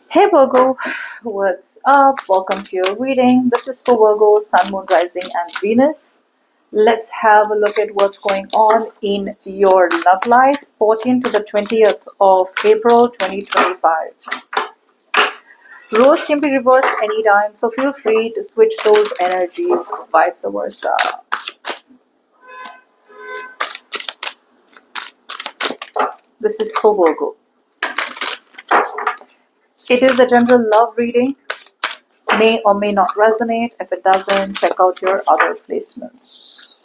Hey Virgo, what's up? Welcome to your reading. This is for Virgo, Sun, Moon, Rising, and Venus. Let's have a look at what's going on in your love life, 14th to the 20th of April 2025. Roles can be reversed anytime, so feel free to switch those energies, vice versa. This is for Virgo. It is a general love reading. May or may not resonate. If it doesn't, check out your other placements.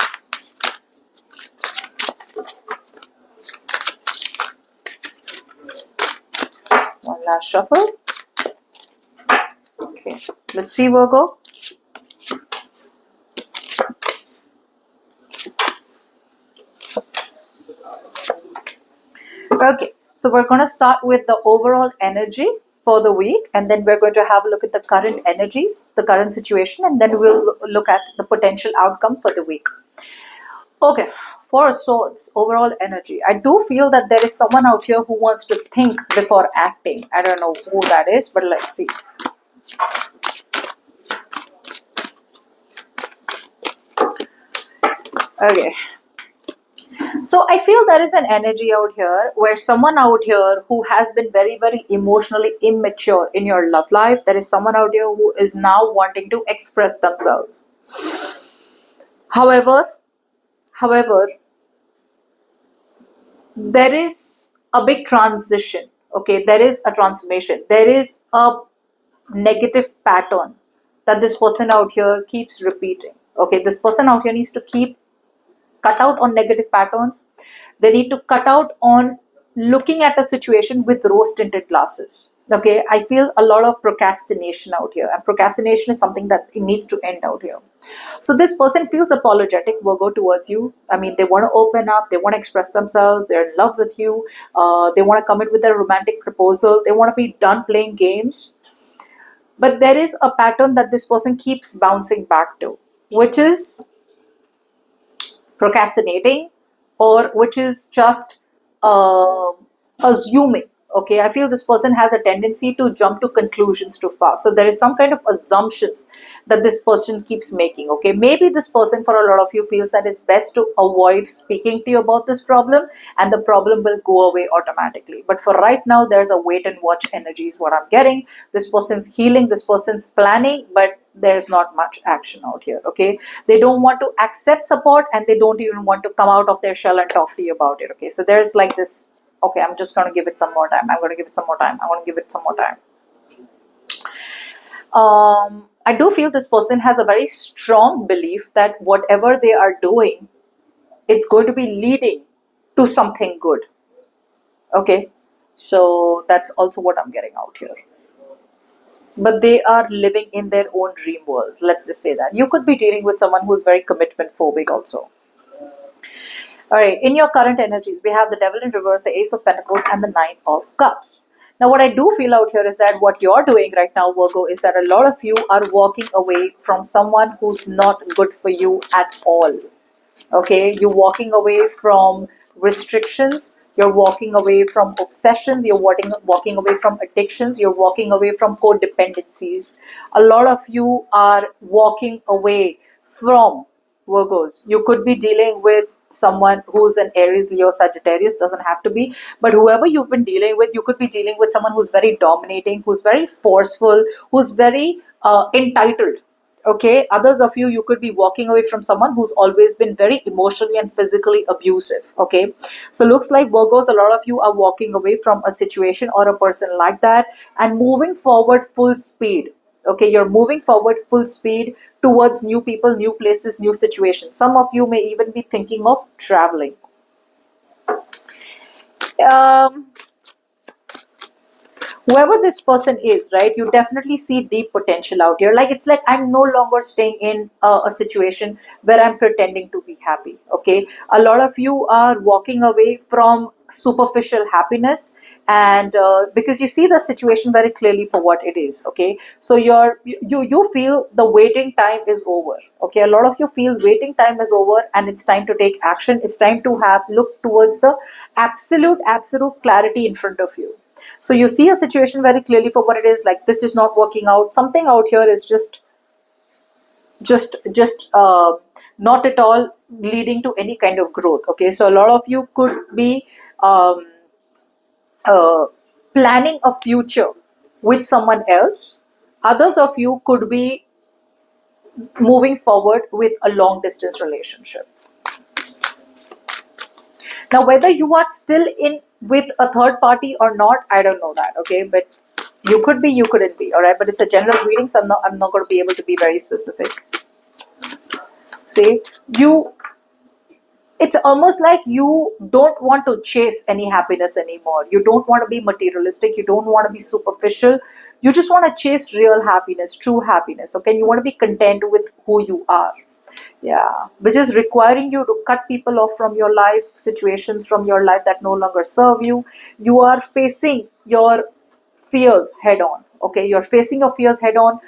One last shuffle. Okay, let's see, Virgo. Okay, so we're going to start with the overall energy for the week, and then we're going to have a look at the current energies, the current situation, and then we'll look at the potential outcome for the week. Okay, Four of Swords, overall energy. I do feel that there is someone out here who wants to think before acting. I don't know who that is, but let's see. Okay. So I feel there is an energy out here where someone out here who has been very, very emotionally immature in your love life. There is someone out here who is now wanting to express themselves. However, there is a big transition. Okay, there is a transformation. There is a negative pattern that this person out here keeps repeating. Okay, this person out here needs to keep cut out on negative patterns. They need to cut out on looking at a situation with rose tinted glasses. Okay, I feel a lot of procrastination out here, and procrastination is something that it needs to end out here. So this person feels apologetic, Virgo, towards you. I mean, they want to open up, they want to express themselves, they're in love with you, they want to commit with a romantic proposal, they want to be done playing games. But there is a pattern that this person keeps bouncing back to, which is procrastinating, or which is just assuming. Okay, I feel this person has a tendency to jump to conclusions too fast. So there is some kind of assumptions that this person keeps making. Okay, maybe this person, for a lot of you, feels that it's best to avoid speaking to you about this problem, and the problem will go away automatically. But for right now, there's a wait and watch energy is what I'm getting. This person's healing, this person's planning, but there's not much action out here. Okay, they don't want to accept support, and they don't even want to come out of their shell and talk to you about it. Okay, so there's like this, okay, I'm just going to give it some more time, I'm going to give it some more time, I'm going to give it some more time. I do feel this person has a very strong belief that whatever they are doing, it's going to be leading to something good. Okay, so that's also what I'm getting out here. But they are living in their own dream world. Let's just say that. You could be dealing with someone who's very commitment phobic also. All right, in your current energies, we have the Devil in reverse, the Ace of Pentacles, and the Knight of Cups. Now, what I do feel out here is that what you're doing right now, Virgo, is that a lot of you are walking away from someone who's not good for you at all. Okay, you're walking away from restrictions, you're walking away from obsessions, you're walking away from addictions, you're walking away from codependencies. A lot of you are walking away from Virgos. You could be dealing with someone who's an Aries, Leo, Sagittarius, doesn't have to be, but whoever you've been dealing with, you could be dealing with someone who's very dominating, who's very forceful, who's very entitled. Okay, others of you could be walking away from someone who's always been very emotionally and physically abusive. Okay, so looks like, Virgos, a lot of you are walking away from a situation or a person like that and moving forward full speed. Okay, you're moving forward full speed towards new people, new places, new situations. Some of you may even be thinking of traveling. Whoever this person is, right, you definitely see deep potential out here. Like, it's like, I'm no longer staying in a situation where I'm pretending to be happy. Okay, a lot of you are walking away from superficial happiness, and because you see the situation very clearly for what it is. Okay, so you feel the waiting time is over. Okay, a lot of you feel waiting time is over, and it's time to take action. It's time to have look towards the absolute clarity in front of you. So you see a situation very clearly for what it is. Like, this is not working out. Something out here is just not at all leading to any kind of growth. Okay, so a lot of you could be um, uh, planning a future with someone else. Others of you could be moving forward with a long distance relationship. Now, whether you are still in with a third party or not, I don't know that. Okay, but you could be, you couldn't be. All right, but it's a general reading, so I'm not going to be able to be very specific. See, it's almost like you don't want to chase any happiness anymore. You don't want to be materialistic. You don't want to be superficial. You just want to chase real happiness, true happiness. Okay, you want to be content with who you are. Yeah, which is requiring you to cut people off from your life, situations from your life that no longer serve you. You are facing your fears head on. Okay, you're facing your fears head on.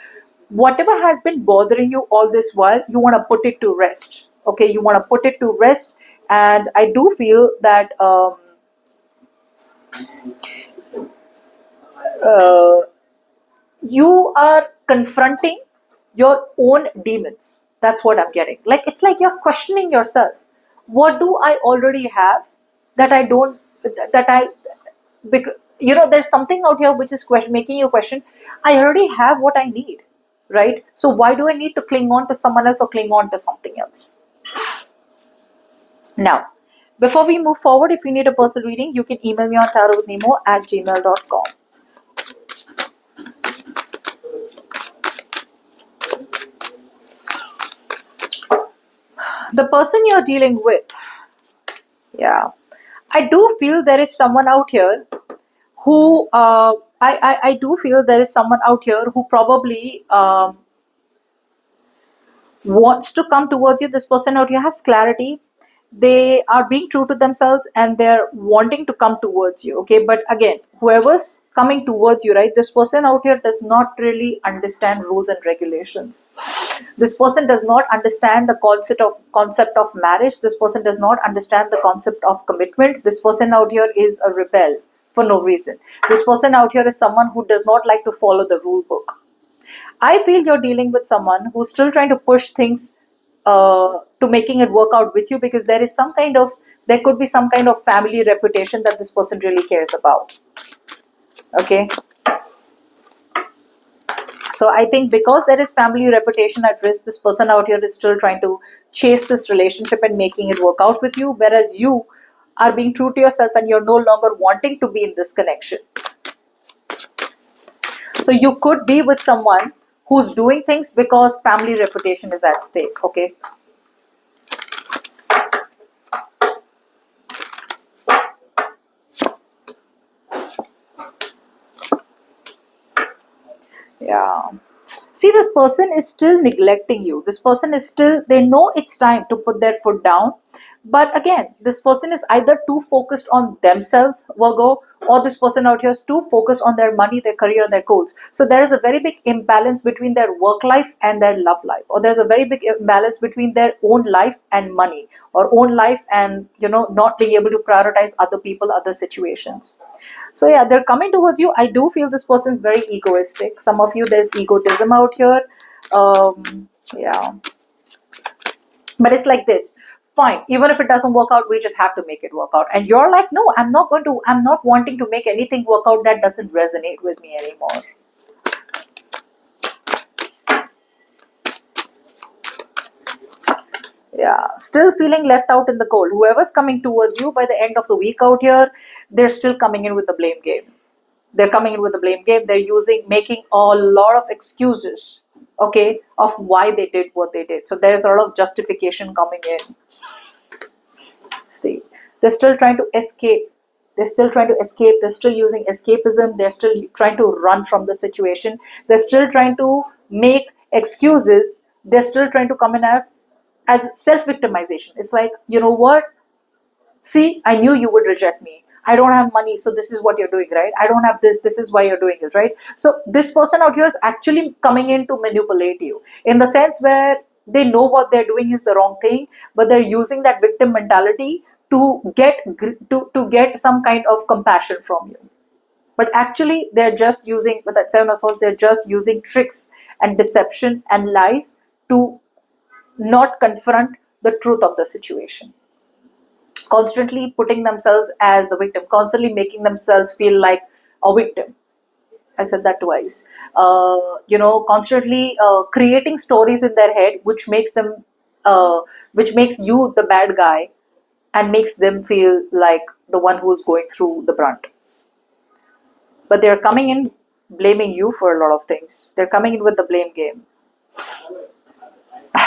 Whatever has been bothering you all this while, you want to put it to rest. Okay, you want to put it to rest. And I do feel that uh, you are confronting your own demons. That's what I'm getting. Like, it's like you're questioning yourself. What do I already have that I don't, that I, because, there's something out here which is making you question. I already have what I need, right? So why do I need to cling on to someone else or cling on to something else? Now, before we move forward, if you need a personal reading, you can email me on tarotwithnemo@gmail.com. The person you're dealing with, yeah, I do feel there is someone out here who, I do feel there is someone out here who probably wants to come towards you. This person out here has clarity. They are being true to themselves and they're wanting to come towards you. Okay, but again, whoever's coming towards you, right, this person out here does not really understand rules and regulations. This person does not understand the concept of marriage. This person does not understand the concept of commitment. This person out here is a rebel for no reason. This person out here is someone who does not like to follow the rule book. I feel you're dealing with someone who's still trying to push things to making it work out with you, because there could be some kind of family reputation that this person really cares about. Okay. So I think because there is family reputation at risk, this person out here is still trying to chase this relationship and making it work out with you, whereas you are being true to yourself and you're no longer wanting to be in this connection. So you could be with someone who's doing things because family reputation is at stake. Okay. Yeah. See, this person is still neglecting you. This person is still, they know it's time to put their foot down. But again, this person is either too focused on themselves, Virgo, or this person out here is too focused on their money, their career, their goals. So there is a very big imbalance between their work life and their love life. Or there's a very big imbalance between their own life and money, or own life and, not being able to prioritize other people, other situations. So yeah, they're coming towards you. I do feel this person's very egoistic. Some of you, there's egotism out here. Yeah. But it's like this. Fine. Even if it doesn't work out, we just have to make it work out. And you're like, no, I'm not wanting to make anything work out that doesn't resonate with me anymore. Yeah, still feeling left out in the cold. Whoever's coming towards you by the end of the week out here, they're still coming in with the blame game. They're coming in with the blame game. They're making a lot of excuses, okay, of why they did what they did. So there's a lot of justification coming in. See, they're still trying to escape. They're still trying to escape. They're still using escapism. They're still trying to run from the situation. They're still trying to make excuses. They're still trying to come in as self-victimization. It's like, you know what? See, I knew you would reject me. I don't have money, so this is what you're doing, right? I don't have this is why you're doing it, right? So this person out here is actually coming in to manipulate you, in the sense where they know what they're doing is the wrong thing, but they're using that victim mentality to get some kind of compassion from you. but actually they're just using, with that Seven of Swords, they're just using tricks and deception and lies to not confront the truth of the situation, constantly putting themselves as the victim, constantly making themselves feel like a victim. I said that twice. Constantly creating stories in their head, which makes you the bad guy, and makes them feel like the one who's going through the brunt. But they're coming in blaming you for a lot of things. They're coming in with the blame game.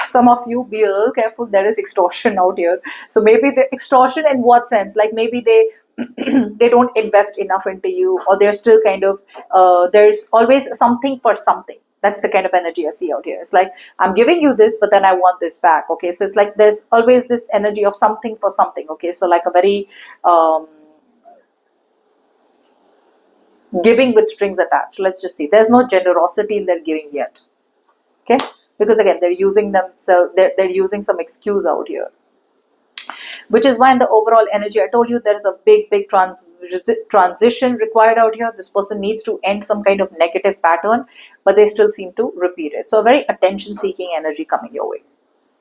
Some of you, be a little careful, there is extortion out here. So maybe the extortion in what sense? Like maybe they they don't invest enough into you, or they're still kind of there's always something for something. That's the kind of energy I see out here. It's like, I'm giving you this, but then I want this back. Okay, so it's like there's always this energy of something for something. Okay, so like a very giving with strings attached. Let's just see, there's no generosity in their giving yet. Okay, because again, they're using themselves, they're using some excuse out here, which is why in the overall energy, I told you there is a big transition required out here. This person needs to end some kind of negative pattern, but they still seem to repeat it. So a very attention seeking energy coming your way.